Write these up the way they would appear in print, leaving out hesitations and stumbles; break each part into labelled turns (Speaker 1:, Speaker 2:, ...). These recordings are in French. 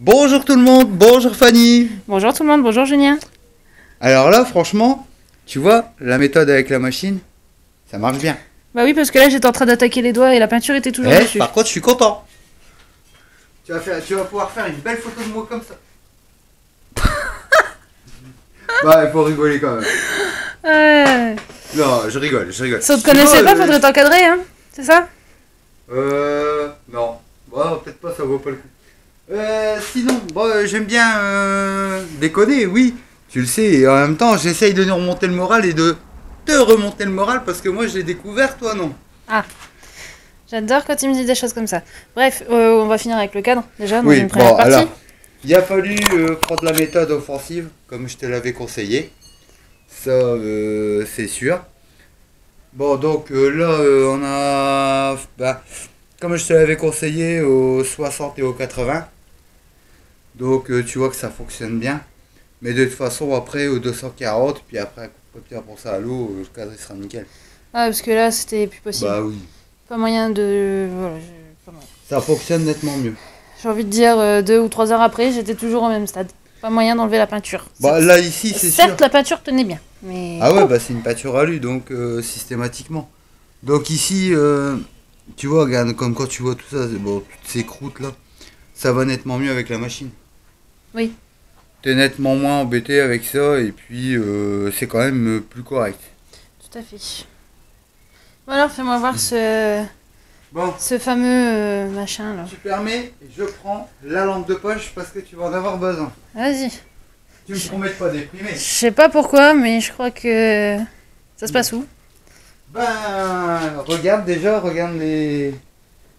Speaker 1: Bonjour tout le monde, bonjour Fanny.
Speaker 2: Bonjour tout le monde, bonjour Julien.
Speaker 1: Alors là, franchement, tu vois, la méthode avec la machine, ça marche bien.
Speaker 2: Bah oui, parce que là j'étais en train d'attaquer les doigts et la peinture était toujours dessus.
Speaker 1: Par contre, je suis content. Tu vas pouvoir faire une belle photo de moi comme ça. Bah, il faut rigoler quand même. Non, je rigole.
Speaker 2: Si on te connaissait pas, faudrait t'encadrer, hein. C'est ça?
Speaker 1: Non. Bon, peut-être pas, ça vaut pas le coup. Sinon, bon, j'aime bien déconner, oui. Tu le sais, et en même temps, j'essaye de nous remonter le moral et de te remonter le moral parce que moi, je l'ai découvert, toi, non.
Speaker 2: Ah, j'adore quand tu me dis des choses comme ça. Bref, on va finir avec le cadre, déjà, dans
Speaker 1: Oui,
Speaker 2: une première
Speaker 1: bon,
Speaker 2: partie.
Speaker 1: alors, il a fallu prendre la méthode offensive, comme je te l'avais conseillé. Ça, c'est sûr. Bon, donc là, on a, comme je te l'avais conseillé, aux 60 et aux 80. Donc, tu vois que ça fonctionne bien. Mais de toute façon, après, aux 240, puis après, pour ça à l'eau, le cadre il sera nickel.
Speaker 2: Ah, parce que là, c'était plus possible.
Speaker 1: Bah oui.
Speaker 2: Pas moyen de... Voilà, pas moyen.
Speaker 1: Ça fonctionne nettement mieux.
Speaker 2: J'ai envie de dire, 2 ou 3 heures après, j'étais toujours au même stade. Pas moyen d'enlever la peinture.
Speaker 1: Bah là, ici, c'est sûr.
Speaker 2: Certes, la peinture tenait bien, mais...
Speaker 1: Ah ouais, bah c'est une peinture alu, donc systématiquement. Donc ici, tu vois, regarde, comme quand tu vois tout ça, bon, toutes ces croûtes là, ça va nettement mieux avec la machine.
Speaker 2: Oui.
Speaker 1: T'es nettement moins embêté avec ça, et puis c'est quand même plus correct.
Speaker 2: Tout à fait. Bon alors, fais-moi voir
Speaker 1: Bon,
Speaker 2: ce fameux machin là.
Speaker 1: tu permets, je prends la lampe de poche parce que tu vas en avoir besoin.
Speaker 2: Vas-y.
Speaker 1: Tu me promets de pas déprimer.
Speaker 2: Je sais pas pourquoi, mais je crois que... Ça se passe où?
Speaker 1: Ben, regarde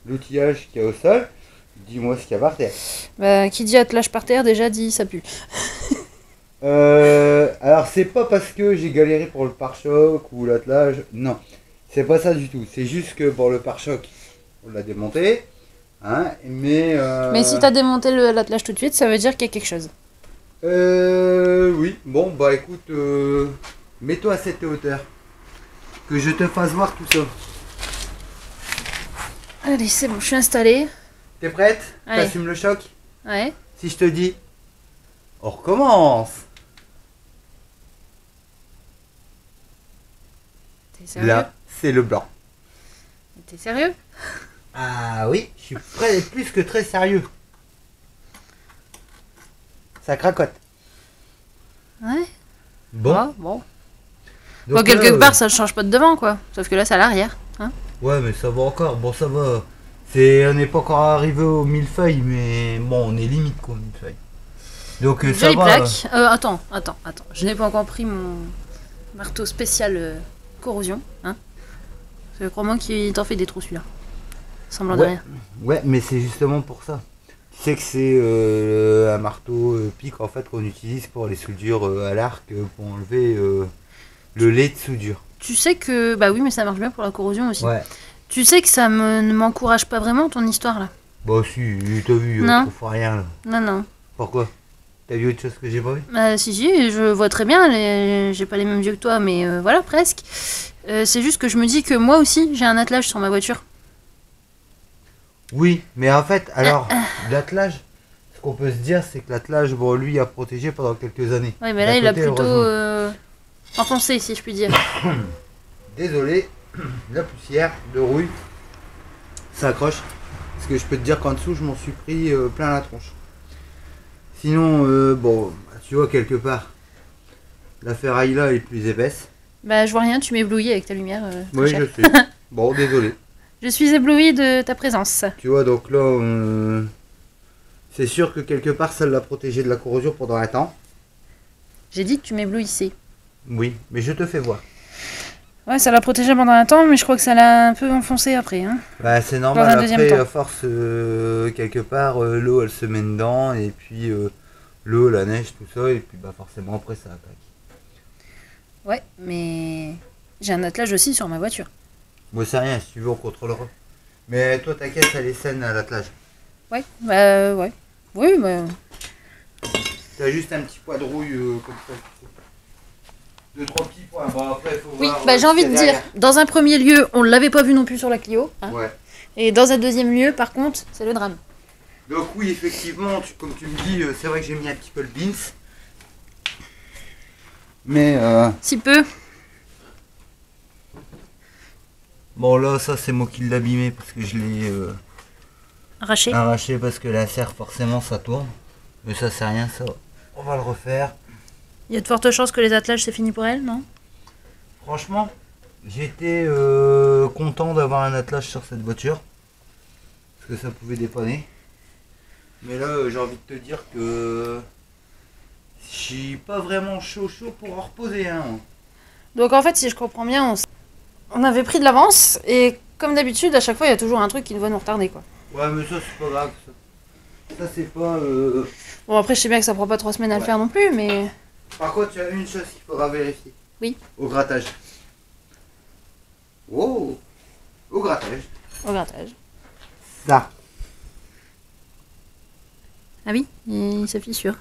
Speaker 1: l'outillage qu'il y a au sol. Dis-moi ce qu'il y a par terre.
Speaker 2: Bah, qui dit attelage par terre, déjà dit ça pue.
Speaker 1: Alors c'est pas parce que j'ai galéré pour le pare-choc ou l'attelage, non, c'est pas ça du tout. C'est juste que pour le pare-choc, on l'a démonté, hein, mais...
Speaker 2: Mais si t'as démonté l'attelage tout de suite, ça veut dire qu'il y a quelque chose.
Speaker 1: Oui, bon bah écoute, mets-toi à cette hauteur, que je te fasse voir tout ça.
Speaker 2: Allez, c'est bon, je suis installée.
Speaker 1: T'es prête?
Speaker 2: Allez.
Speaker 1: T'assumes le choc?
Speaker 2: Ouais.
Speaker 1: Si je te dis, on recommence.
Speaker 2: T'es sérieux?
Speaker 1: Là, c'est le blanc.
Speaker 2: T'es sérieux?
Speaker 1: Ah oui, je suis plus que très sérieux. Ça cracote.
Speaker 2: Ouais.
Speaker 1: Bon.
Speaker 2: Ah, bon.
Speaker 1: Donc
Speaker 2: Bon, quelque
Speaker 1: là,
Speaker 2: part, ça ne change pas de devant, quoi. Sauf que là, c'est à l'arrière. Hein.
Speaker 1: Ouais, mais ça va encore. Bon, ça va. On n'est pas encore arrivé au millefeuille, mais bon, on est limite quoi, au millefeuille. Donc ça
Speaker 2: Jolie
Speaker 1: va.
Speaker 2: plaque. Attends. Je n'ai pas encore pris mon marteau spécial corrosion. Hein. Crois-moi qu'il t'en fait des trous, celui-là. Semblant de
Speaker 1: Ouais.
Speaker 2: rien.
Speaker 1: Ouais, mais c'est justement pour ça. Tu sais que c'est un marteau pic en fait qu'on utilise pour les soudures à l'arc pour enlever le lait de soudure.
Speaker 2: Tu sais que... Bah oui, mais ça marche bien pour la corrosion aussi.
Speaker 1: Ouais.
Speaker 2: Tu sais que ça ne m'encourage pas vraiment, ton histoire, là.
Speaker 1: Bah si, t'as vu,
Speaker 2: Non.
Speaker 1: tu fais rien là.
Speaker 2: Non.
Speaker 1: Pourquoi? T'as vu autre chose que j'ai pas vu?
Speaker 2: Bah si, je vois très bien. J'ai pas les mêmes yeux que toi, mais voilà, presque. C'est juste que je me dis que moi aussi, j'ai un attelage sur ma voiture.
Speaker 1: Oui, mais en fait, alors, l'attelage, ce qu'on peut se dire, c'est que l'attelage, bon, lui, a protégé pendant quelques années.
Speaker 2: Oui, mais là,
Speaker 1: D'un
Speaker 2: il a
Speaker 1: côté,
Speaker 2: plutôt
Speaker 1: heureusement.
Speaker 2: enfoncé, si je puis dire.
Speaker 1: Désolé, la poussière de rouille, ça accroche. Parce que je peux te dire qu'en dessous, je m'en suis pris plein la tronche. Sinon, bon, tu vois, quelque part, la ferraille là est plus épaisse.
Speaker 2: Bah, je vois rien, tu m'éblouis avec ta lumière.
Speaker 1: Oui,
Speaker 2: très
Speaker 1: je
Speaker 2: chère.
Speaker 1: sais. Bon, désolé.
Speaker 2: Je suis éblouie de ta présence.
Speaker 1: Tu vois, donc là, c'est sûr que quelque part, ça l'a protégé de la corrosion pendant un temps.
Speaker 2: J'ai dit que tu m'éblouissais.
Speaker 1: Oui, mais je te fais voir.
Speaker 2: Ouais, ça l'a protégé pendant un temps, mais je crois que ça l'a un peu enfoncé après. Hein.
Speaker 1: Bah, c'est
Speaker 2: Dans
Speaker 1: normal,
Speaker 2: un deuxième
Speaker 1: après,
Speaker 2: temps.
Speaker 1: à force, quelque part, l'eau, elle se met dedans, et puis l'eau, la neige, tout ça, et puis bah forcément, après, ça attaque.
Speaker 2: Ouais, mais j'ai un attelage aussi sur ma voiture.
Speaker 1: Moi, c'est rien, si tu veux, on contrôlera. Mais toi, ta caisse, elle est saine à l'attelage.
Speaker 2: Ouais, bah ouais. Oui, bah...
Speaker 1: T'as juste un petit poids de rouille comme ça. Deux, trois petits points. Bon, après, faut
Speaker 2: Oui,
Speaker 1: voir.
Speaker 2: bah j'ai envie de dire,
Speaker 1: derrière.
Speaker 2: dans un premier lieu, on ne l'avait pas vu non plus sur la Clio. Hein.
Speaker 1: Ouais.
Speaker 2: Et dans un deuxième lieu, par contre, c'est le drame.
Speaker 1: Donc oui, effectivement, comme tu me dis, c'est vrai que j'ai mis un petit peu le beans. Mais
Speaker 2: Si peu.
Speaker 1: bon là, ça c'est moi qui l'ai abîmé parce que je l'ai
Speaker 2: Arraché.
Speaker 1: arraché parce que la serre forcément ça tourne. Mais ça c'est rien, ça on va le refaire.
Speaker 2: Il y a de fortes chances que les attelages c'est fini pour elle, non?
Speaker 1: Franchement, j'étais content d'avoir un attelage sur cette voiture. Parce que ça pouvait dépanner. Mais là, j'ai envie de te dire que je suis pas vraiment chaud pour en reposer un. Hein.
Speaker 2: Donc en fait, si je comprends bien, on avait pris de l'avance et comme d'habitude, à chaque fois, il y a toujours un truc qui va nous retarder, quoi.
Speaker 1: Ouais, mais ça c'est pas grave. Ça c'est pas.
Speaker 2: Bon, après, je sais bien que ça prend pas 3 semaines à le faire non plus, mais...
Speaker 1: Par contre, il y a une chose qu'il faudra vérifier.
Speaker 2: Oui.
Speaker 1: Au grattage. Oh. Au grattage.
Speaker 2: Au grattage.
Speaker 1: Ça.
Speaker 2: Ah oui, il se fissure.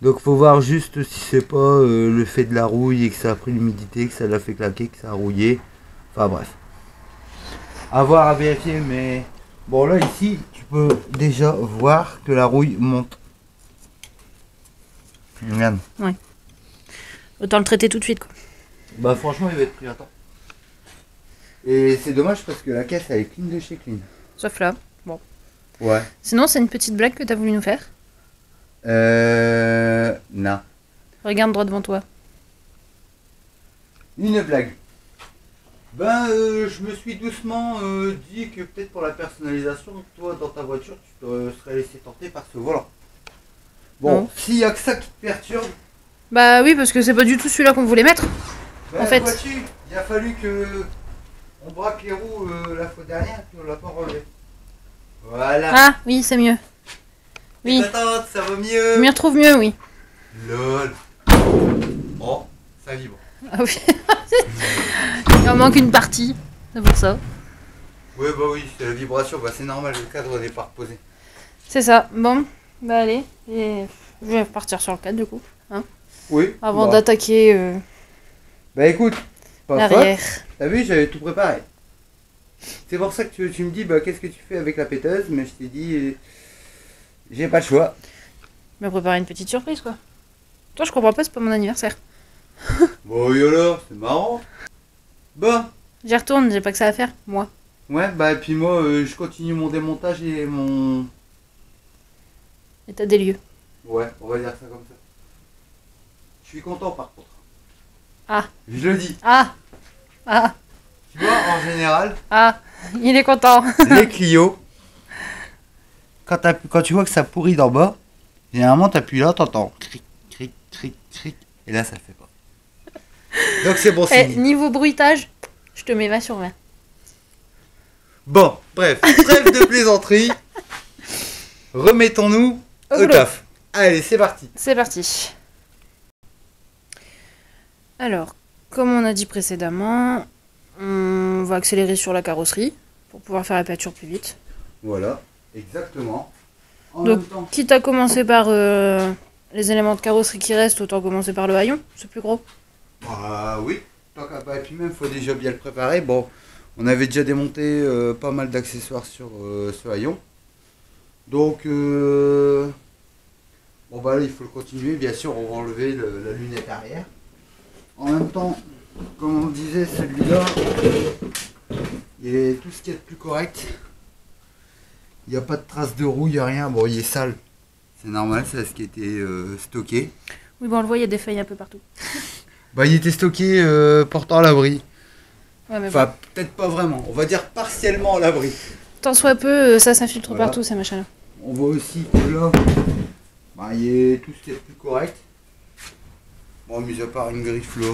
Speaker 1: Donc faut voir juste si c'est pas le fait de la rouille et que ça a pris l'humidité, que ça l'a fait claquer, que ça a rouillé. Enfin bref. À voir, à vérifier, mais bon là ici tu peux déjà voir que la rouille monte. Regarde.
Speaker 2: Ouais. Autant le traiter tout de suite, quoi.
Speaker 1: Bah franchement il va être pris à temps. Et c'est dommage parce que la caisse elle est clean de chez clean.
Speaker 2: Sauf là. Bon.
Speaker 1: Ouais.
Speaker 2: Sinon, c'est une petite blague que t'as voulu nous faire.
Speaker 1: Non.
Speaker 2: Regarde droit devant toi.
Speaker 1: Une blague. Ben, je me suis doucement dit que peut-être pour la personnalisation, toi, dans ta voiture, tu te serais laissé tenter par ce volant. Bon,
Speaker 2: Non.
Speaker 1: s'il y a que ça qui te perturbe,
Speaker 2: Bah oui, parce que c'est pas du tout celui-là qu'on voulait mettre.
Speaker 1: ben,
Speaker 2: En fait.
Speaker 1: vois-tu, il a fallu que on braque les roues la fois dernière, puis on l'a pas relevé. Voilà.
Speaker 2: Ah, oui, c'est mieux. Oui,
Speaker 1: Attends, ça va
Speaker 2: je
Speaker 1: mieux.
Speaker 2: m'y retrouve mieux, oui.
Speaker 1: Lol. Oh, ça vibre.
Speaker 2: Ah oui. Il en manque une partie, c'est pour ça.
Speaker 1: Ouais, bah oui, c'est la vibration, bah c'est normal, le cadre n'est pas reposé.
Speaker 2: C'est ça. Bon, bah allez. Et je vais partir sur le 4 du coup.
Speaker 1: Oui.
Speaker 2: Avant
Speaker 1: bah.
Speaker 2: d'attaquer
Speaker 1: Bah écoute, pas faute.
Speaker 2: l'arrière.
Speaker 1: T'as vu, j'avais tout préparé. C'est pour ça que tu me dis, bah qu'est-ce que tu fais avec la péteuse, mais je t'ai dit, j'ai pas le choix.
Speaker 2: Je vais préparer une petite surprise, quoi. Toi, je comprends pas, c'est pas mon anniversaire.
Speaker 1: Bon, yolo, c'est marrant. Bon,
Speaker 2: J'y retourne, j'ai pas que ça à faire, moi.
Speaker 1: ouais, bah et puis moi, je continue mon démontage et mon...
Speaker 2: État des lieux.
Speaker 1: Ouais, on va dire ça comme ça. Je suis content par contre.
Speaker 2: Ah.
Speaker 1: Je le dis.
Speaker 2: Ah. Ah.
Speaker 1: Tu vois, en général,
Speaker 2: Ah. Il est content.
Speaker 1: les Clio, quand tu vois que ça pourrit d'en bas, généralement t'appuies là, t'entends cric, cric, cric, cric, et là ça le fait pas. Donc c'est bon
Speaker 2: Eh,
Speaker 1: signe.
Speaker 2: niveau bruitage, je te mets 20 sur 20.
Speaker 1: Bon, bref, trêve de plaisanterie. Remettons-nous
Speaker 2: Au
Speaker 1: au
Speaker 2: boulot.
Speaker 1: taf. Allez, c'est parti.
Speaker 2: C'est parti. Alors, comme on a dit précédemment, on va accélérer sur la carrosserie pour pouvoir faire la peinture plus vite.
Speaker 1: Voilà, exactement. En
Speaker 2: Donc,
Speaker 1: même temps,
Speaker 2: quitte à commencer par les éléments de carrosserie qui restent, autant commencer par le haillon, c'est plus gros.
Speaker 1: ah oui. Et puis même, faut déjà bien le préparer. Bon, on avait déjà démonté pas mal d'accessoires sur ce haillon. Donc, bon bah là, il faut le continuer. Bien sûr, on va enlever la lunette arrière. En même temps, comme on disait, celui-là, il est tout ce qui est de plus correct. Il n'y a pas de traces de roue, il n'y a rien. Bon, il est sale. C'est normal, c'est ce qui était stocké.
Speaker 2: Oui, bon, on le voit, il y a des feuilles un peu partout.
Speaker 1: Bah, il était stocké portant à l'abri.
Speaker 2: Ouais, mais
Speaker 1: Enfin, peut-être pas vraiment. On va dire partiellement à l'abri.
Speaker 2: bon. Tant soit peu, ça s'infiltre
Speaker 1: Voilà.
Speaker 2: partout, ces machins-là.
Speaker 1: On voit aussi que là, bah, il y a tout ce qui est de plus correct. Bon, mis à part une griffe là.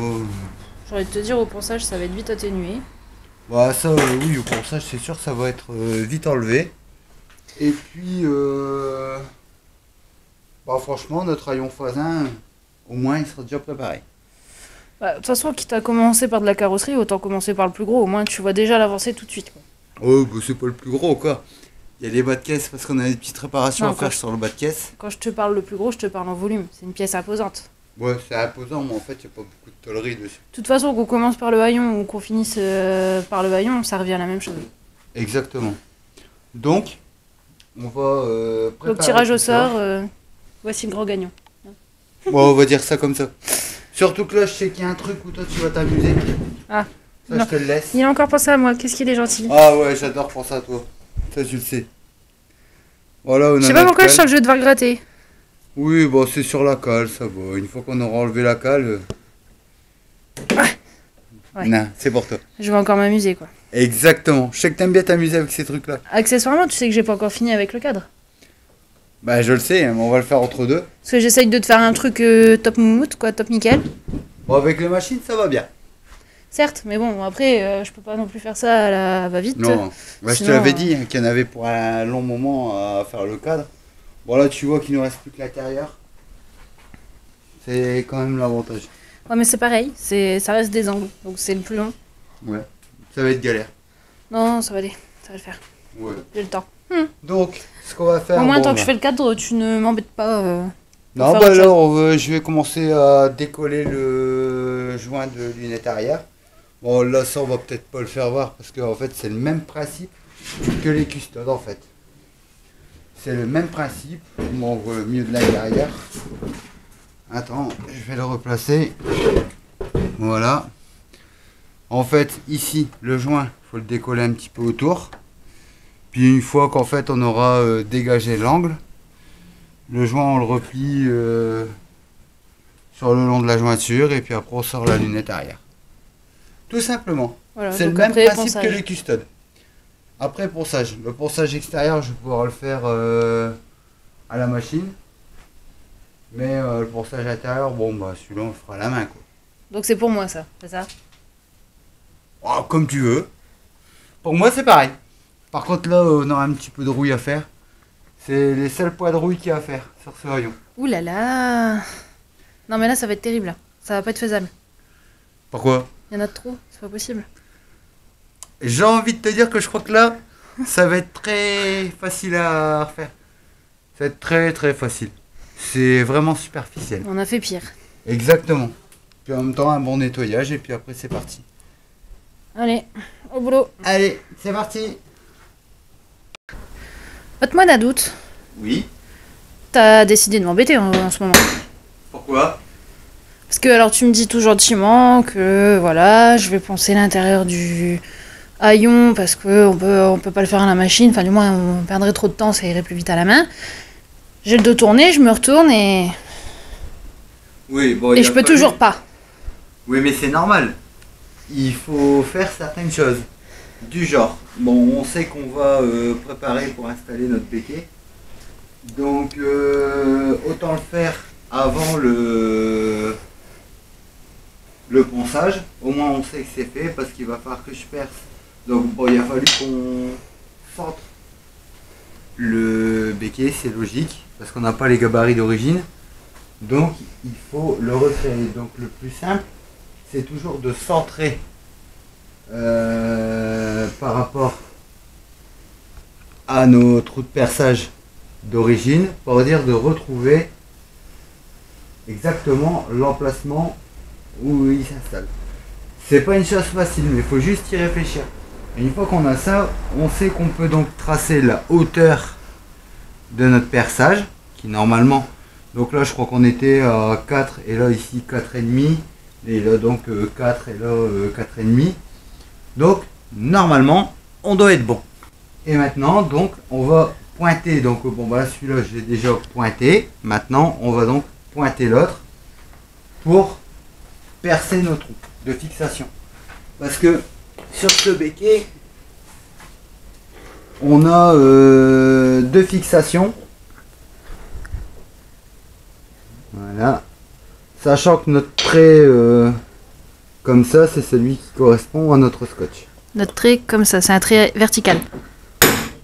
Speaker 2: J'ai envie de te dire, au ponçage, ça va être vite atténué.
Speaker 1: Bah, ça, oui, au ponçage, c'est sûr, ça va être vite enlevé. Et puis, bah, franchement, notre rayon phase 1, au moins, il sera déjà préparé.
Speaker 2: Bah, de toute façon, quitte à commencer par de la carrosserie, autant commencer par le plus gros. Au moins, tu vois déjà l'avancée tout de suite, quoi.
Speaker 1: Oh, bah, c'est pas le plus gros, quoi. Il y a les bas de caisse parce qu'on a des petites réparations
Speaker 2: Non,
Speaker 1: à faire
Speaker 2: quand-
Speaker 1: sur le bas de caisse.
Speaker 2: Quand je te parle le plus gros, je te parle en volume. C'est une pièce imposante.
Speaker 1: Ouais, c'est imposant, mais en fait, il n'y a pas beaucoup de tôlerie dessus.
Speaker 2: De toute façon, qu'on commence par le haillon ou qu'on finisse par le haillon, ça revient à la même chose.
Speaker 1: Exactement. Donc, on va préparer
Speaker 2: Donc tirage au
Speaker 1: tout ça.
Speaker 2: sort, voici le grand gagnant.
Speaker 1: Bon, on va dire ça comme ça. Surtout que là, je sais qu'il y a un truc où toi tu vas t'amuser.
Speaker 2: Ah,
Speaker 1: Ça,
Speaker 2: non.
Speaker 1: je te le laisse.
Speaker 2: Il a encore pensé à moi, qu'est-ce qu'il est gentil.
Speaker 1: Ah ouais, j'adore penser à toi. Ça, tu le sais. Voilà, on a
Speaker 2: Je sais pas
Speaker 1: notre
Speaker 2: pourquoi je
Speaker 1: cale.
Speaker 2: sens que je vais devoir gratter.
Speaker 1: Oui, bon, c'est sur la cale, ça va. Une fois qu'on aura enlevé la cale.
Speaker 2: Ouais.
Speaker 1: Non, c'est pour toi.
Speaker 2: Je vais encore m'amuser quoi.
Speaker 1: Exactement. Je sais que t'aimes bien t'amuser avec ces trucs-là.
Speaker 2: Accessoirement, tu sais que j'ai pas encore fini avec le cadre.
Speaker 1: Bah, je le sais, hein, mais on va le faire entre deux.
Speaker 2: Parce que j'essaye de te faire un truc top moumoute, quoi, top nickel.
Speaker 1: Bon, avec les machines, ça va bien.
Speaker 2: Certes, mais bon, après, je peux pas non plus faire ça à la va-vite.
Speaker 1: Non, bah, je te
Speaker 2: Sinon,
Speaker 1: l'avais dit, hein, qu'il y en avait pour un long moment à faire le cadre. Bon, là, tu vois qu'il nous reste plus que l'intérieur. C'est quand même l'avantage.
Speaker 2: Ouais, mais c'est pareil, ça reste des angles, donc c'est le plus long.
Speaker 1: Ouais. Ça va être galère.
Speaker 2: Non, ça va aller, ça va le faire.
Speaker 1: Ouais.
Speaker 2: J'ai le temps.
Speaker 1: Donc, ce qu'on va faire.
Speaker 2: Au moins,
Speaker 1: bon,
Speaker 2: tant
Speaker 1: bah.
Speaker 2: que je fais le cadre, tu ne m'embêtes pas.
Speaker 1: Non,
Speaker 2: faire
Speaker 1: bah
Speaker 2: autre
Speaker 1: alors, je vais commencer à décoller le joint de lunette arrière. Bon, là, ça, on va peut-être pas le faire voir parce qu'en fait, c'est le même principe que les custodes, en fait. C'est le même principe. Bon, on voit le milieu de la derrière. Attends, je vais le replacer. Voilà. En fait, ici, le joint, il faut le décoller un petit peu autour. Puis une fois qu'en fait, on aura dégagé l'angle, le joint, on le replie sur le long de la jointure et puis après, on sort la lunette arrière. Tout simplement.
Speaker 2: Voilà,
Speaker 1: C'est le
Speaker 2: donc
Speaker 1: même
Speaker 2: après,
Speaker 1: principe
Speaker 2: ponçage.
Speaker 1: que les custodes. Après, ponçage. Le ponçage extérieur, je vais pouvoir le faire à la machine. Mais le ponçage intérieur, bon, bah celui-là, on le fera à la main, quoi.
Speaker 2: Donc c'est pour moi, ça, c'est ça?
Speaker 1: Oh, comme tu veux. Pour moi, c'est pareil. Par contre, là, on a un petit peu de rouille à faire. C'est les seuls poids de rouille qu'il y a à faire sur ce rayon.
Speaker 2: Ouh là là. Non, mais là, ça va être terrible, là. Ça va pas être faisable.
Speaker 1: Pourquoi?
Speaker 2: Il y en a de trop, c'est pas possible.
Speaker 1: J'ai envie de te dire que je crois que là, ça va être très facile à refaire. Ça va être très très facile. C'est vraiment superficiel.
Speaker 2: On a fait pire.
Speaker 1: Exactement. Puis en même temps, un bon nettoyage et puis après, c'est parti.
Speaker 2: Allez, au boulot.
Speaker 1: Allez, c'est parti.
Speaker 2: Ôte-moi d'un doute.
Speaker 1: Oui.
Speaker 2: T'as décidé de m'embêter en ce moment.
Speaker 1: Pourquoi?
Speaker 2: Parce que alors tu me dis tout gentiment que voilà, je vais poncer l'intérieur du haillon parce que on peut pas le faire à la machine, enfin du moins on perdrait trop de temps, ça irait plus vite à la main. J'ai le dos tourné, je me retourne
Speaker 1: Oui, bon.
Speaker 2: et je peux toujours pas.
Speaker 1: Oui, mais c'est normal. Il faut faire certaines choses. Du genre, bon, on sait qu'on va préparer pour installer notre béquet. Donc, autant le faire avant le ponçage. Au moins, on sait que c'est fait parce qu'il va falloir que je perce. Donc, bon, il a fallu qu'on centre le béquet, c'est logique, parce qu'on n'a pas les gabarits d'origine. Donc, il faut le resserrer. Donc, le plus simple, c'est toujours de centrer par rapport à nos trous de perçage d'origine, pour dire de retrouver exactement l'emplacement où il s'installe. C'est pas une chose facile, mais il faut juste y réfléchir. Et une fois qu'on a ça, on sait qu'on peut donc tracer la hauteur de notre perçage, qui normalement, donc là je crois qu'on était à 4 et là ici 4,5. Et là donc 4 et là 4,5. Donc normalement on doit être bon. Et maintenant donc on va pointer. Donc bon bah celui-là je l'ai déjà pointé. Maintenant on va donc pointer l'autre pour percer nos trous de fixation. Parce que sur ce béquet on a deux fixations. Voilà. Sachant que notre trait comme ça, c'est celui qui correspond à notre scotch.
Speaker 2: Notre trait comme ça, c'est un trait vertical.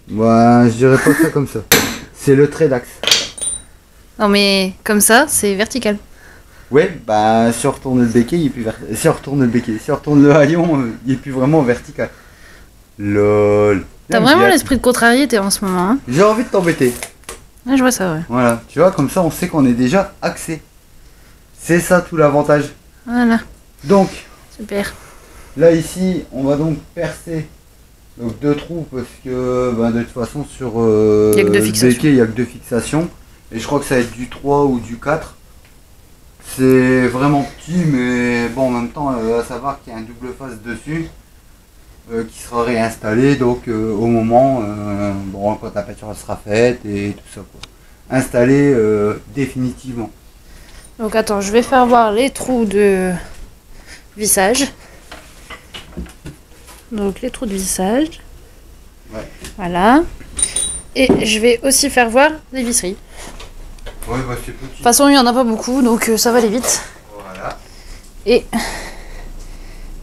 Speaker 1: Ouais, je dirais pas ça comme ça. C'est le trait d'axe.
Speaker 2: Non mais comme ça, c'est vertical.
Speaker 1: Ouais, bah si on retourne le béquet, il est plus si on retourne le béquet, si on retourne le haillon, il est plus vraiment vertical. LOL.
Speaker 2: T'as vraiment l'esprit de contrariété en ce moment, hein?
Speaker 1: J'ai envie de t'embêter.
Speaker 2: Ouais, je vois ça, ouais.
Speaker 1: Voilà, tu vois, comme ça on sait qu'on est déjà axé. C'est ça tout l'avantage.
Speaker 2: Voilà,
Speaker 1: Donc,
Speaker 2: super.
Speaker 1: là ici, on va donc percer Donc 2 trous parce que ben, de toute façon sur
Speaker 2: Il y a que 2
Speaker 1: le
Speaker 2: fixations.
Speaker 1: béquet il n'y a que 2 fixations. Et je crois que ça va être du 3 ou du 4. C'est vraiment petit mais bon en même temps à savoir qu'il y a un double face dessus qui sera réinstallé donc au moment bon, quand la peinture sera faite et tout ça quoi. Installé définitivement.
Speaker 2: Donc attends, je vais faire voir les trous de vissage. Donc les trous de vissage.
Speaker 1: Ouais.
Speaker 2: Voilà. Et je vais aussi faire voir les visseries.
Speaker 1: Ouais, bah c'est
Speaker 2: De
Speaker 1: petit.
Speaker 2: toute façon, il n'y en a pas beaucoup, donc ça va aller vite.
Speaker 1: Voilà.
Speaker 2: Et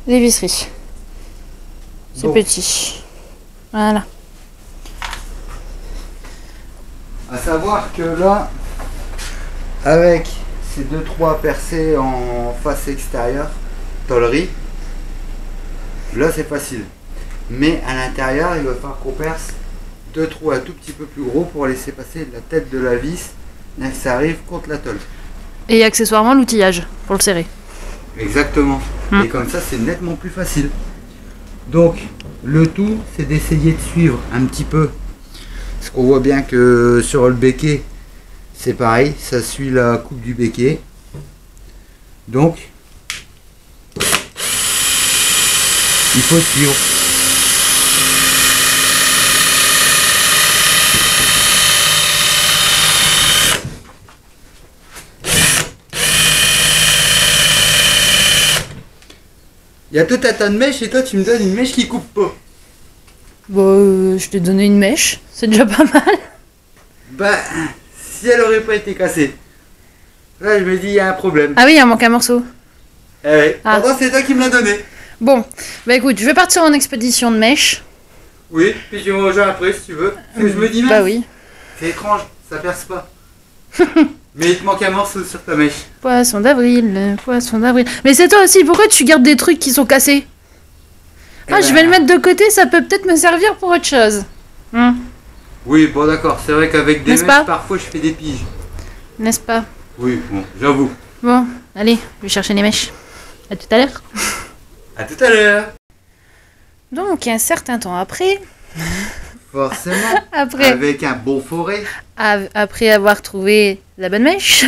Speaker 2: les visseries. C'est
Speaker 1: Donc,
Speaker 2: petit. Voilà.
Speaker 1: à savoir que là, avec ces 2-3 percés en face extérieure, tôlerie, là c'est facile. Mais à l'intérieur, il va falloir qu'on perce 2 trous un tout petit peu plus gros pour laisser passer la tête de la vis, bien que ça arrive contre la tôle.
Speaker 2: Et accessoirement l'outillage pour le serrer.
Speaker 1: Exactement. Et comme ça, c'est nettement plus facile. Donc, le tout, c'est d'essayer de suivre un petit peu. Parce qu'on voit bien que sur le béquet, c'est pareil, ça suit la coupe du béquet. Donc, il faut suivre. Il y a tout un tas de mèches et toi tu me donnes une mèche qui coupe pas.
Speaker 2: Bon, je t'ai donné une mèche, c'est déjà pas mal.
Speaker 1: Bah, si elle aurait pas été cassée. Là je me dis il y a un problème.
Speaker 2: Ah oui, il manque un morceau.
Speaker 1: Eh ouais.
Speaker 2: Ah.
Speaker 1: Pourtant c'est toi qui me l'as donné.
Speaker 2: Bon, bah écoute, je vais partir en expédition de mèche.
Speaker 1: Oui, puis je me rejoins après si tu veux. Parce que je me dis
Speaker 2: Bah
Speaker 1: mince,
Speaker 2: oui.
Speaker 1: c'est étrange, ça perce pas. Mais il te manque un morceau sur ta mèche.
Speaker 2: Poisson d'avril, poisson d'avril. Mais c'est toi aussi, pourquoi tu gardes des trucs qui sont cassés?
Speaker 1: Eh
Speaker 2: Ah, je
Speaker 1: ben,
Speaker 2: vais le mettre de côté, ça peut peut-être me servir pour autre chose.
Speaker 1: Oui, bon d'accord, c'est vrai qu'avec des
Speaker 2: N'est-ce
Speaker 1: mèches
Speaker 2: pas
Speaker 1: parfois je fais des piges.
Speaker 2: N'est-ce pas?
Speaker 1: Oui, bon, j'avoue.
Speaker 2: Bon, allez, je vais chercher les mèches. À tout à l'heure.
Speaker 1: À tout à l'heure.
Speaker 2: Donc, un certain temps après,
Speaker 1: Forcément.
Speaker 2: après,
Speaker 1: Avec un bon forêt.
Speaker 2: après avoir trouvé la bonne mèche,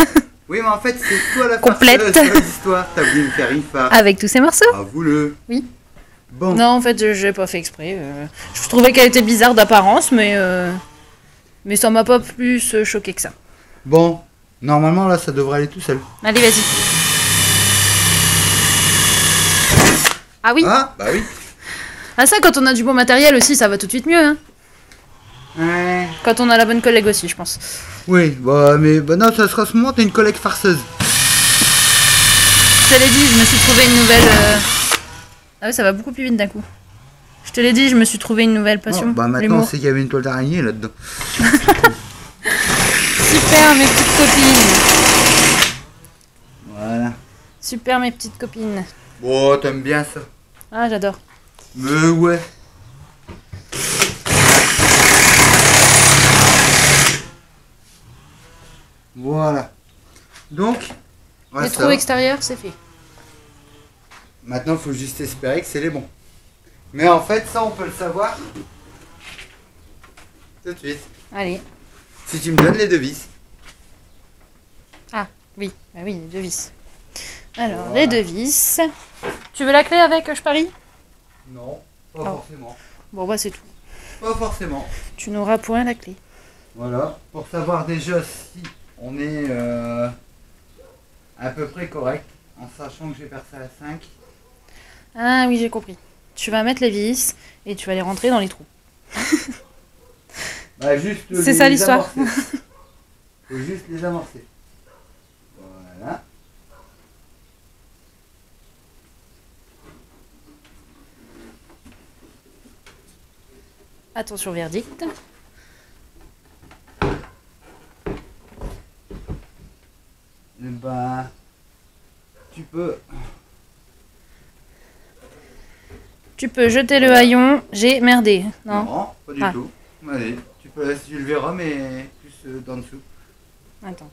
Speaker 1: Oui, mais en fait, c'est toi la
Speaker 2: Complète.
Speaker 1: farceuse de l'histoire. T'as voulu me faire une farce.
Speaker 2: avec tous ces morceaux.
Speaker 1: Avoue-le.
Speaker 2: Oui.
Speaker 1: Bon.
Speaker 2: Non, en fait, j'ai pas fait exprès. Je trouvais qu'elle était bizarre d'apparence, mais ça m'a pas plus choqué que ça.
Speaker 1: Bon. Normalement, là, ça devrait aller tout seul.
Speaker 2: Allez, vas-y. Ah oui.
Speaker 1: Ah, bah oui.
Speaker 2: Ah ça, quand on a du bon matériel aussi, ça va tout de suite mieux. Hein.
Speaker 1: Ouais.
Speaker 2: Quand on a la bonne collègue aussi, je pense.
Speaker 1: Oui, bah, mais bah non, ça sera ce moment, t'es une collègue farceuse.
Speaker 2: Je te l'ai dit, je me suis trouvé une nouvelle... Ah oui, ça va beaucoup plus vite d'un coup. Je te l'ai dit, je me suis trouvé une nouvelle passion.
Speaker 1: Oh, bah maintenant,
Speaker 2: l'humour.
Speaker 1: c'est qu'il y avait une toile d'araignée là-dedans.
Speaker 2: Super, mes petites copines.
Speaker 1: Voilà.
Speaker 2: Super, mes petites copines.
Speaker 1: Bon, t'aimes bien ça.
Speaker 2: Ah, j'adore.
Speaker 1: Mais ouais. Voilà. Donc, ouais,
Speaker 2: Les
Speaker 1: ça
Speaker 2: trous
Speaker 1: va.
Speaker 2: extérieurs, c'est fait.
Speaker 1: Maintenant, il faut juste espérer que c'est les bons. Mais en fait, ça, on peut le savoir tout de suite.
Speaker 2: Allez.
Speaker 1: Si tu me donnes les devises.
Speaker 2: Ah, oui, bah oui, les deux vis. Alors,
Speaker 1: Voilà.
Speaker 2: les deux vis. Tu veux la clé avec, je parie?
Speaker 1: Non, pas
Speaker 2: Oh.
Speaker 1: forcément.
Speaker 2: Bon, bah c'est tout.
Speaker 1: Pas forcément.
Speaker 2: Tu n'auras point la clé.
Speaker 1: Voilà. Pour savoir déjà si on est à peu près correct, en sachant que j'ai percé à 5.
Speaker 2: Ah oui, j'ai compris. Tu vas mettre les vis et tu vas les rentrer dans les trous.
Speaker 1: Bah, juste
Speaker 2: C'est ça, l'histoire.
Speaker 1: amorcer. Faut juste les amorcer. Voilà.
Speaker 2: Attention, verdict.
Speaker 1: Et bah, tu peux.
Speaker 2: Tu peux jeter le haillon. J'ai merdé. Non.
Speaker 1: Non, pas du
Speaker 2: Ah.
Speaker 1: tout. Allez, tu le verras, mais plus d'en dessous.
Speaker 2: Attends.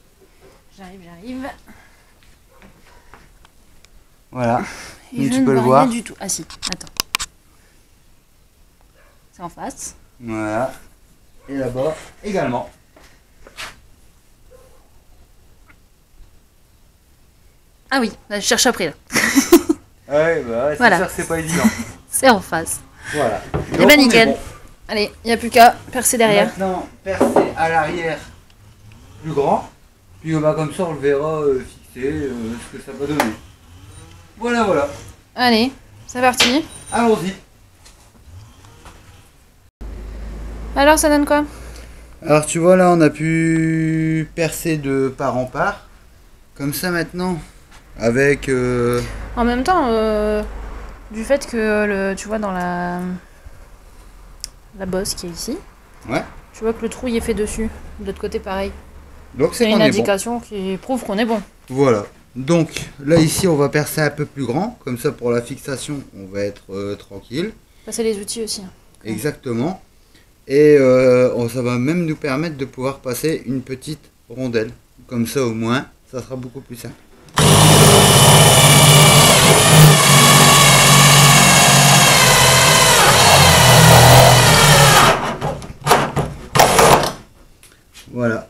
Speaker 2: J'arrive.
Speaker 1: Voilà.
Speaker 2: Et
Speaker 1: Et
Speaker 2: je
Speaker 1: tu
Speaker 2: ne
Speaker 1: peux le
Speaker 2: vois
Speaker 1: voir.
Speaker 2: rien du tout. Ah si, attends. C'est en face.
Speaker 1: Voilà. Et là-bas également.
Speaker 2: Ah oui, là, je cherche après là.
Speaker 1: Ouais, bah c'est
Speaker 2: Voilà.
Speaker 1: sûr que c'est pas évident.
Speaker 2: C'est en face.
Speaker 1: Voilà.
Speaker 2: Eh
Speaker 1: Donc,
Speaker 2: ben
Speaker 1: on est
Speaker 2: nickel.
Speaker 1: bon.
Speaker 2: Allez, il n'y a plus qu'à percer derrière.
Speaker 1: Maintenant, percer à l'arrière plus grand. Puis bah, comme ça, on le verra fixer ce que ça va donner. Voilà, voilà.
Speaker 2: Allez, c'est parti.
Speaker 1: Allons-y.
Speaker 2: Alors, ça donne quoi?
Speaker 1: Alors tu vois là, on a pu percer de part en part. Comme ça maintenant, avec...
Speaker 2: En même temps, du fait que, tu vois, dans la bosse qui est ici,
Speaker 1: Ouais.
Speaker 2: tu vois que le trou y est fait dessus. De l'autre côté, pareil.
Speaker 1: Donc
Speaker 2: C'est
Speaker 1: c'est
Speaker 2: une
Speaker 1: qu'on est bon.
Speaker 2: indication qui prouve qu'on est bon.
Speaker 1: Voilà. Donc là ici, on va percer un peu plus grand. Comme ça, pour la fixation, on va être tranquille.
Speaker 2: Passer les outils aussi. Hein.
Speaker 1: Exactement. Et ça va même nous permettre de pouvoir passer une petite rondelle. Comme ça au moins, ça sera beaucoup plus simple. Voilà.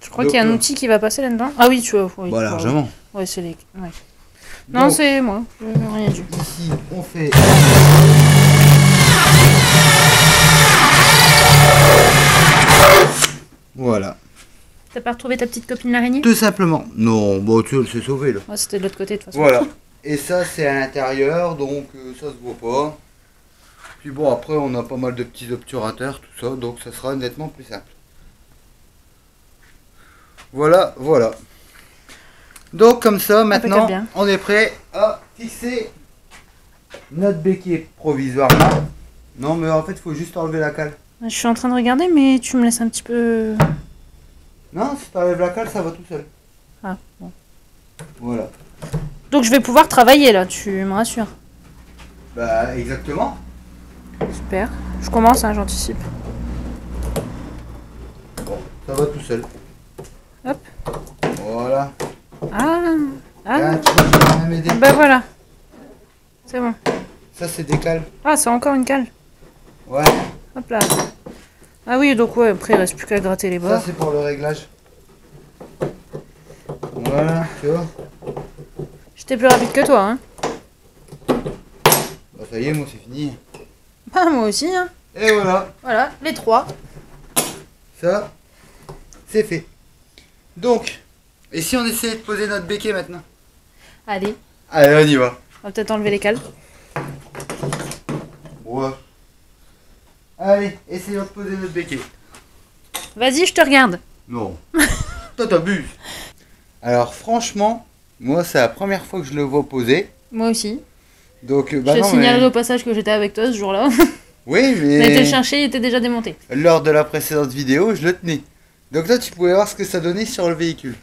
Speaker 2: Je crois qu'il y a un outil qui va passer là-dedans. Ah oui, tu vois. Oui,
Speaker 1: Bah, largement.
Speaker 2: Ouais, c'est les... Ouais. Non,
Speaker 1: Donc,
Speaker 2: c'est moi. J'ai rien dit.
Speaker 1: ici, on fait... Voilà.
Speaker 2: T'as pas retrouvé ta petite copine l'araignée?
Speaker 1: Tout simplement. Non, bon, tu sais, elle s'est sauvée là.
Speaker 2: Ouais, c'était de l'autre côté de toute façon.
Speaker 1: Voilà. Et ça, c'est à l'intérieur, donc ça se voit pas. Puis bon, après, on a pas mal de petits obturateurs, tout ça, donc ça sera nettement plus simple. Voilà, voilà. Donc comme ça, maintenant,
Speaker 2: bien.
Speaker 1: on est prêt à fixer notre béquet provisoirement. Non, mais en fait, il faut juste enlever la cale.
Speaker 2: Je suis en train de regarder, mais tu me laisses un petit peu...
Speaker 1: Non, si tu enlèves la cale, ça va tout seul.
Speaker 2: Ah, bon.
Speaker 1: Voilà.
Speaker 2: Donc je vais pouvoir travailler là, tu me rassures.
Speaker 1: Bah, exactement.
Speaker 2: Super. Je commence, hein, j'anticipe.
Speaker 1: Bon, ça va tout seul.
Speaker 2: Hop.
Speaker 1: Voilà.
Speaker 2: Ah,
Speaker 1: Ah,
Speaker 2: ah.
Speaker 1: tu vois, je vais même aider.
Speaker 2: Bah voilà. C'est bon.
Speaker 1: Ça, c'est des cales.
Speaker 2: Ah, c'est encore une cale.
Speaker 1: Ouais.
Speaker 2: Hop là. Ah oui, donc ouais, après il reste plus qu'à gratter les
Speaker 1: Ça,
Speaker 2: bords.
Speaker 1: c'est pour le réglage. Voilà, tu vois.
Speaker 2: J'étais plus rapide que toi, hein.
Speaker 1: Bah, ça y est, moi, c'est fini.
Speaker 2: Ah, moi aussi, hein.
Speaker 1: Et voilà.
Speaker 2: Voilà, les trois.
Speaker 1: Ça, c'est fait. Donc, et si on essayait de poser notre béquet maintenant?
Speaker 2: Allez,
Speaker 1: Allez, on y va.
Speaker 2: on va peut-être enlever les cales.
Speaker 1: Ouais. Allez, essayons de poser notre béquet.
Speaker 2: Vas-y, je te regarde.
Speaker 1: Non. Toi, t'abuses. Alors, franchement, moi, c'est la première fois que je le vois poser.
Speaker 2: Moi aussi.
Speaker 1: Donc,
Speaker 2: Je
Speaker 1: bah
Speaker 2: te
Speaker 1: non,
Speaker 2: signale
Speaker 1: mais...
Speaker 2: au passage que j'étais avec toi ce jour-là.
Speaker 1: Oui,
Speaker 2: On a été le
Speaker 1: mais...
Speaker 2: chercher, il était déjà démonté.
Speaker 1: Lors de la précédente vidéo, je le tenais. Donc là, tu pouvais voir ce que ça donnait sur le véhicule.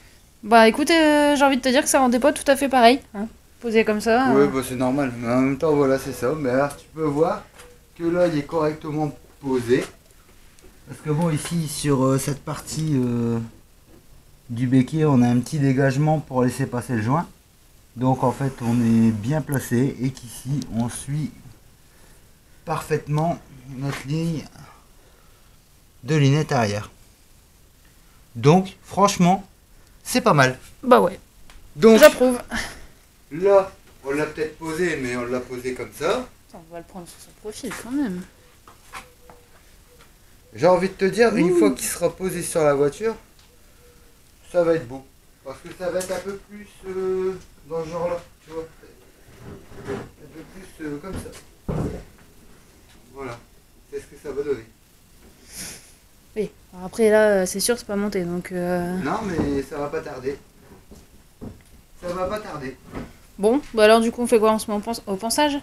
Speaker 2: Bah écoute, j'ai envie de te dire que ça rendait pas tout à fait pareil. Hein. Posé comme ça.
Speaker 1: Oui, bah, c'est normal. Mais en même temps, voilà, c'est ça. Mais alors, tu peux voir que là, il est correctement posé. Parce que bon, ici, sur cette partie du béquet, on a un petit dégagement pour laisser passer le joint. Donc, en fait, on est bien placé et qu'ici, on suit parfaitement notre ligne de lunette arrière. Donc, franchement, c'est pas mal.
Speaker 2: Bah ouais,
Speaker 1: Donc,
Speaker 2: j'approuve.
Speaker 1: là, on l'a peut-être posé, mais on l'a posé comme ça.
Speaker 2: On va le prendre sur son profil quand même.
Speaker 1: J'ai envie de te dire, une fois qu'il sera posé sur la voiture, ça va être beau. Parce que ça va être un peu plus dans ce genre-là, tu vois. Un peu plus comme ça. Voilà. C'est ce que ça va donner.
Speaker 2: Oui, alors après là, c'est sûr, c'est pas monté donc.
Speaker 1: Non, mais ça va pas tarder. Ça va pas tarder.
Speaker 2: Bon, bah alors du coup, on fait quoi? On se met au ponçage?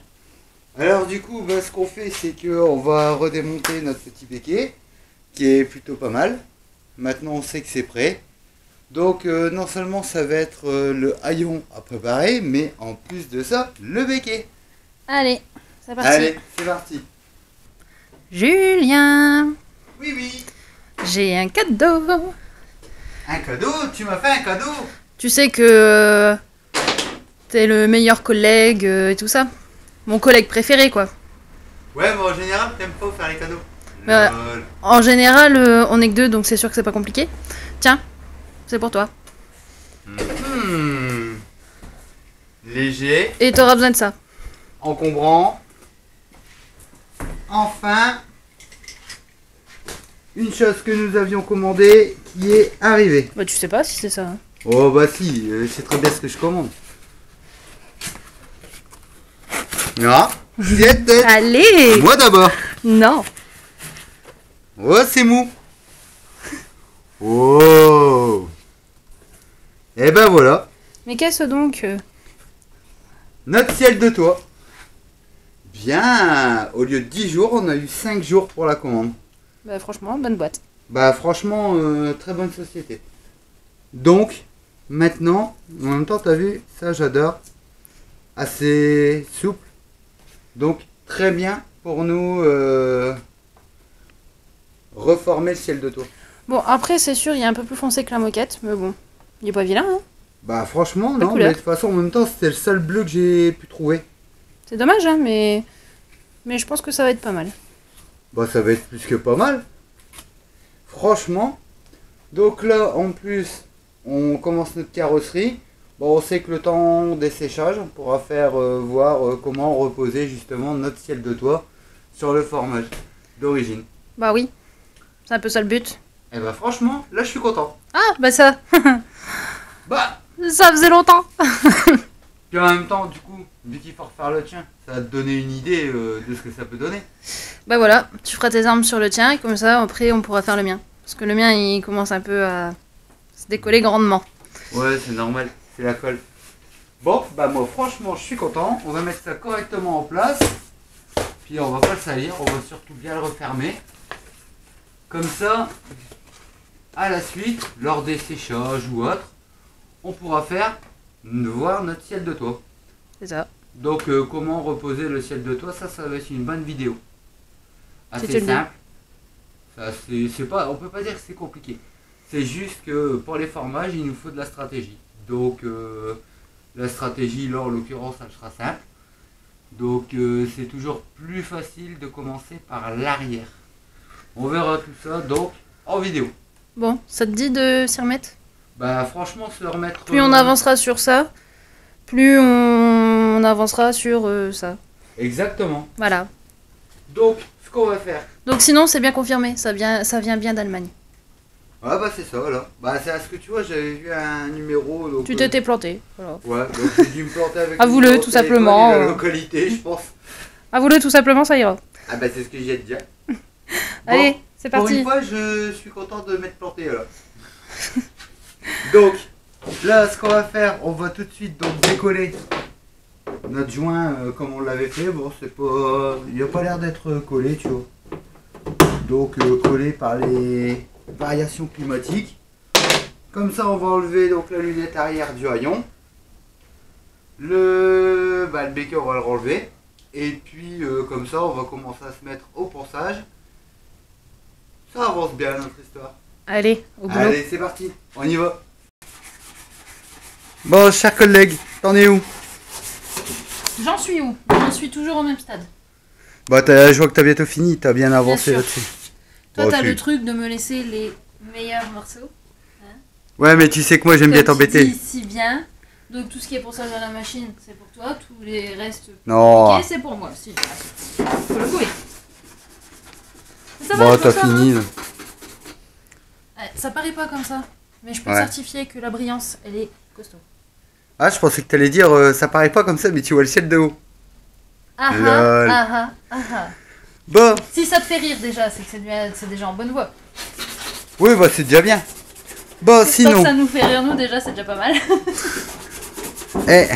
Speaker 1: Alors du coup, bah, ce qu'on fait, c'est qu'on va redémonter notre petit béquet, qui est plutôt pas mal. Maintenant, on sait que c'est prêt. Donc, non seulement ça va être le haillon à préparer, mais en plus de ça, le béquet.
Speaker 2: Allez, c'est parti.
Speaker 1: Allez, c'est parti.
Speaker 2: Julien,
Speaker 1: Oui, oui.
Speaker 2: j'ai un cadeau.
Speaker 1: Un cadeau? Tu m'as fait un cadeau?
Speaker 2: Tu sais que t'es le meilleur collègue et tout ça. Mon collègue préféré, quoi.
Speaker 1: Ouais, mais en général, t'aimes pas faire les cadeaux.
Speaker 2: Ouais.
Speaker 1: Lol.
Speaker 2: En général, on est que deux, donc c'est sûr que c'est pas compliqué. Tiens, c'est pour toi.
Speaker 1: Hmm. Léger,
Speaker 2: Et t'auras besoin de ça.
Speaker 1: encombrant. Enfin, une chose que nous avions commandée qui est arrivée.
Speaker 2: Bah, tu sais pas si c'est ça. Hein.
Speaker 1: Oh bah si, c'est très bien ce que je commande. Ah, tête.
Speaker 2: Allez!
Speaker 1: Moi d'abord.
Speaker 2: Non!
Speaker 1: Oh, c'est mou. Oh. Et ben voilà,
Speaker 2: Mais qu'est-ce donc
Speaker 1: notre ciel de toit. Bien, au lieu de 10 jours, on a eu 5 jours pour la commande.
Speaker 2: Bah, franchement, bonne boîte.
Speaker 1: Bah franchement, très bonne société. Donc, maintenant, en même temps, t'as vu, ça j'adore. Assez souple. Donc, très bien pour nous reformer le ciel de toit.
Speaker 2: Bon, après, c'est sûr, il est un peu plus foncé que la moquette, mais bon, il est pas vilain, hein.
Speaker 1: Bah franchement,
Speaker 2: Belle
Speaker 1: non,
Speaker 2: couleur.
Speaker 1: mais de toute façon, en même temps, c'était le seul bleu que j'ai pu trouver.
Speaker 2: C'est dommage, hein, mais je pense que ça va être pas mal.
Speaker 1: Bah ça va être plus que pas mal. Franchement. Donc là, en plus, on commence notre carrosserie. Bon, on sait que le temps des séchages, on pourra faire voir comment reposer justement notre ciel de toit sur le formage d'origine.
Speaker 2: Bah oui, c'est un peu ça le but.
Speaker 1: Et bah franchement, là je suis content.
Speaker 2: Ah, bah ça,
Speaker 1: Bah,
Speaker 2: ça faisait longtemps.
Speaker 1: puis en même temps, du coup, vu qu'il faut refaire le tien, ça va te donner une idée de ce que ça peut donner.
Speaker 2: Bah voilà, tu feras tes armes sur le tien, et comme ça, après, on pourra faire le mien. Parce que le mien, il commence un peu à se décoller grandement.
Speaker 1: Ouais, c'est normal, c'est la colle. Bon, bah moi franchement, je suis content. On va mettre ça correctement en place. Puis on va pas le salir, on va surtout bien le refermer. Comme ça, à la suite, lors des séchages ou autres, on pourra voir notre ciel de toit.
Speaker 2: C'est ça.
Speaker 1: Donc comment reposer le ciel de toit, ça va être une bonne vidéo.
Speaker 2: Si tu
Speaker 1: Assez
Speaker 2: le dis.
Speaker 1: simple. Ça, c'est pas, on peut pas dire que c'est compliqué. C'est juste que pour les formages, il nous faut de la stratégie. Donc la stratégie, là en l'occurrence, elle sera simple. Donc c'est toujours plus facile de commencer par l'arrière. On verra tout ça donc en vidéo.
Speaker 2: Bon, ça te dit de s'y remettre?
Speaker 1: Bah franchement se remettre...
Speaker 2: Plus on avancera sur ça, plus on avancera sur ça.
Speaker 1: Exactement.
Speaker 2: Voilà.
Speaker 1: Donc ce qu'on va faire...
Speaker 2: Donc sinon, c'est bien confirmé, ça vient bien d'Allemagne.
Speaker 1: Ah bah c'est ça voilà. Bah c'est à ce que tu vois, j'avais vu un numéro... Donc,
Speaker 2: Tu t'étais planté. Voilà.
Speaker 1: Ouais, donc j'ai dû me planter avec
Speaker 2: Avoue-le,
Speaker 1: le numéro
Speaker 2: tout
Speaker 1: de téléphone
Speaker 2: simplement.
Speaker 1: et la localité, je pense.
Speaker 2: Avoue-le, tout simplement, ça ira.
Speaker 1: Ah bah c'est ce que j'ai à te dire. Bon,
Speaker 2: Allez, c'est
Speaker 1: pour
Speaker 2: parti.
Speaker 1: une fois, je suis content de m'être planté là. Donc, là, ce qu'on va faire, on va tout de suite donc décoller notre joint comme on l'avait fait. Bon, c'est pas, il a pas l'air d'être collé, tu vois. Donc collé par les variations climatiques. Comme ça, on va enlever donc la lunette arrière du haillon. Le béquet, on va le renlever. Et puis, comme ça, on va commencer à se mettre au ponçage. Ça avance bien notre histoire.
Speaker 2: Allez, au boulot.
Speaker 1: Allez, c'est parti, on y va. Bon, chers collègues, t'en es où?
Speaker 2: J'en suis où? J'en suis toujours au même stade.
Speaker 1: Bah, je vois que t'as bientôt fini, t'as bien avancé
Speaker 2: sûr.
Speaker 1: là-dessus.
Speaker 2: Toi,
Speaker 1: Bon,
Speaker 2: t'as
Speaker 1: tu-
Speaker 2: le truc de me laisser les meilleurs morceaux.
Speaker 1: Ouais, mais tu sais que moi j'aime bien
Speaker 2: Comme tu
Speaker 1: t'embêter.
Speaker 2: dis si bien. Donc tout ce qui est ponçage à la machine, c'est pour toi. Tous les restes,
Speaker 1: Non.
Speaker 2: ok, c'est pour moi. Si, faut le couper. Ça va,
Speaker 1: Bon,
Speaker 2: je
Speaker 1: t'as
Speaker 2: pense que ça va.
Speaker 1: fini. Là.
Speaker 2: Ouais, ça paraît pas comme ça, mais je peux
Speaker 1: Ouais.
Speaker 2: certifier que la brillance, elle est costaud.
Speaker 1: Ah, je pensais que t'allais dire ça paraît pas comme ça, mais tu vois le ciel de haut.
Speaker 2: Ah
Speaker 1: Lol.
Speaker 2: ah, ah ah, ah.
Speaker 1: Bon,
Speaker 2: Si ça te fait rire déjà, c'est que c'est déjà en bonne voie.
Speaker 1: oui, bah c'est déjà bien. Bon,
Speaker 2: Tant que
Speaker 1: sinon,
Speaker 2: ça nous fait rire, nous déjà, c'est déjà pas mal.
Speaker 1: eh.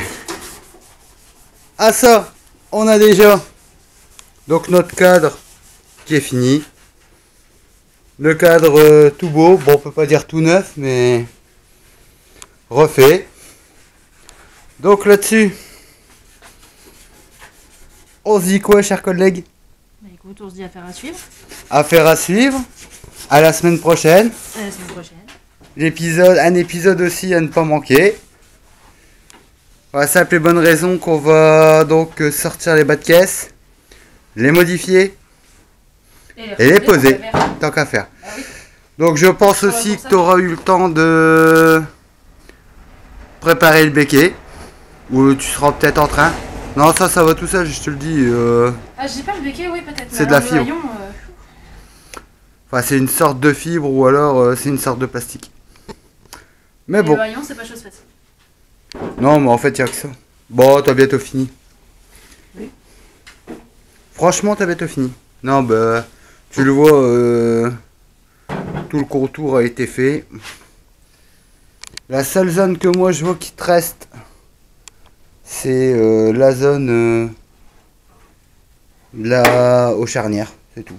Speaker 1: Ah ça, on a déjà donc notre cadre qui est fini. Le cadre tout beau, bon on peut pas dire tout neuf, mais refait. Donc là-dessus, on se dit quoi, chers collègues?
Speaker 2: Bah écoute, on se dit affaire à suivre.
Speaker 1: Affaire à suivre. À la semaine prochaine.
Speaker 2: À la semaine prochaine.
Speaker 1: Un épisode aussi à ne pas manquer. Pour la simple et bonne raison qu'on va donc sortir les bas de caisse, les modifier et les poser, tant qu'à faire.
Speaker 2: Ah oui.
Speaker 1: Donc je pense aussi que tu auras eu le temps de préparer le béquet. Ou tu seras peut-être en train. Non, ça va tout seul, je te le dis.
Speaker 2: Ah, j'ai pas le béquet, oui, peut-être.
Speaker 1: C'est de la fibre. Enfin, c'est une sorte de fibre ou alors c'est une sorte de plastique. Mais bon.
Speaker 2: Le haillon, c'est pas chose facile.
Speaker 1: Non, mais en fait, il n'y a que ça. Bon, t'as bientôt fini.
Speaker 2: Oui.
Speaker 1: Franchement, t'as bientôt fini. Non, bah, tu le vois, tout le contour a été fait. La seule zone que moi je vois qui te reste, c'est la zone là aux charnières, c'est tout.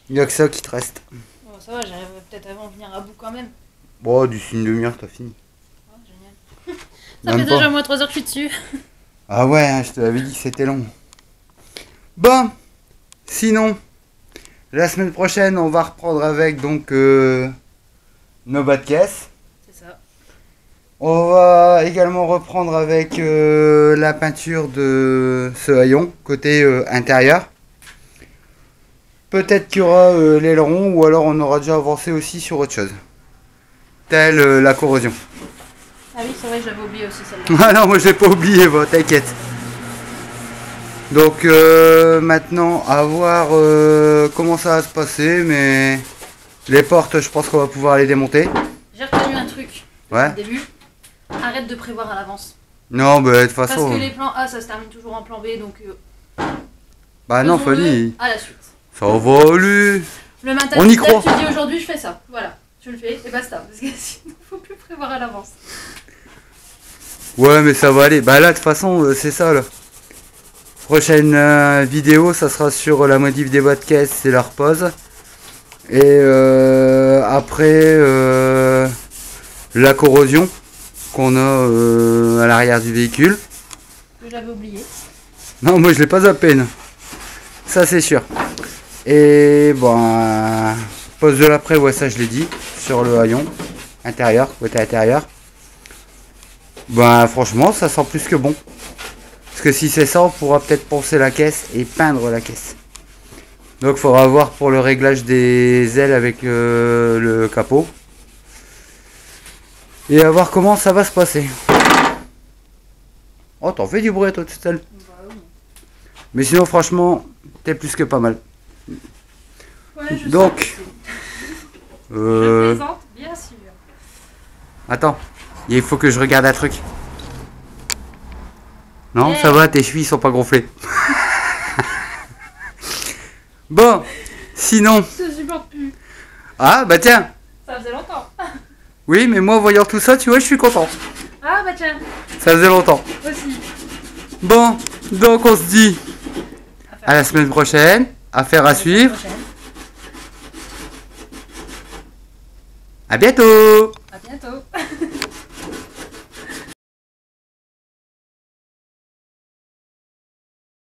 Speaker 1: Il n'y a que ça qui te reste.
Speaker 2: Bon, ça va, j'arrive peut-être avant de venir à bout quand même.
Speaker 1: Bon, d'ici une demi-heure, t'as fini.
Speaker 2: Oh, génial. Ça
Speaker 1: Même
Speaker 2: fait
Speaker 1: pas.
Speaker 2: déjà moins 3 heures que je suis dessus.
Speaker 1: Ah ouais, hein, je te l'avais dit que c'était long. Bon, sinon, la semaine prochaine, on va reprendre avec donc nos bas de caisse.
Speaker 2: C'est ça.
Speaker 1: On va également reprendre avec la peinture de ce haillon, côté intérieur. Peut-être qu'il y aura l'aileron ou alors on aura déjà avancé aussi sur autre chose. Telle la corrosion.
Speaker 2: Ah oui, c'est vrai, j'avais oublié aussi celle-là.
Speaker 1: Ah non, moi je l'ai pas oublié, bon, t'inquiète. Donc maintenant, à voir comment ça va se passer, mais les portes, je pense qu'on va pouvoir les démonter.
Speaker 2: J'ai retenu un truc.
Speaker 1: Ouais.
Speaker 2: Au début, arrête de prévoir à l'avance.
Speaker 1: Non, bah de toute
Speaker 2: Parce
Speaker 1: façon.
Speaker 2: que les plans A, ça se termine toujours en plan B, donc.
Speaker 1: Bah non,
Speaker 2: faisons-le
Speaker 1: Fanny,
Speaker 2: à la suite.
Speaker 1: ça va lui.
Speaker 2: Le matin,
Speaker 1: On y croit.
Speaker 2: tu dis aujourd'hui, je fais ça. Voilà, tu le fais et basta. Parce que sinon, faut plus prévoir à l'avance.
Speaker 1: Ouais, mais ça va aller. Bah là, de toute façon, c'est ça là. Prochaine vidéo, ça sera sur la modif des bas de caisse et la repose. Et après, la corrosion qu'on a à l'arrière du véhicule.
Speaker 2: Que j'avais oublié.
Speaker 1: Non, moi je l'ai pas à peine. Ça, c'est sûr. Et bon, pose de l'après, ouais, ça je l'ai dit. Sur le haillon intérieur, côté intérieur. Ben franchement, ça sent plus que bon. Parce que si c'est ça, on pourra peut-être poncer la caisse et peindre la caisse. Donc il faudra voir pour le réglage des ailes avec le capot. Et à voir comment ça va se passer. Oh, t'en fais du bruit toi tout seul.
Speaker 2: Bah oui.
Speaker 1: Mais sinon franchement, t'es plus que pas mal.
Speaker 2: Ouais, je
Speaker 1: Donc,
Speaker 2: sais. Je plaisante, bien sûr.
Speaker 1: attends, il faut que je regarde un truc. Non,
Speaker 2: Yeah.
Speaker 1: ça va, tes chevilles sont pas gonflées. Bon, sinon...
Speaker 2: Je te supporte plus.
Speaker 1: Ah, bah tiens.
Speaker 2: Ça faisait longtemps.
Speaker 1: Oui, mais moi, voyant tout ça, tu vois, je suis content.
Speaker 2: Ah bah tiens,
Speaker 1: Ça faisait longtemps.
Speaker 2: aussi.
Speaker 1: Bon, donc on se dit à la semaine prochaine. Affaire à suivre. À bientôt.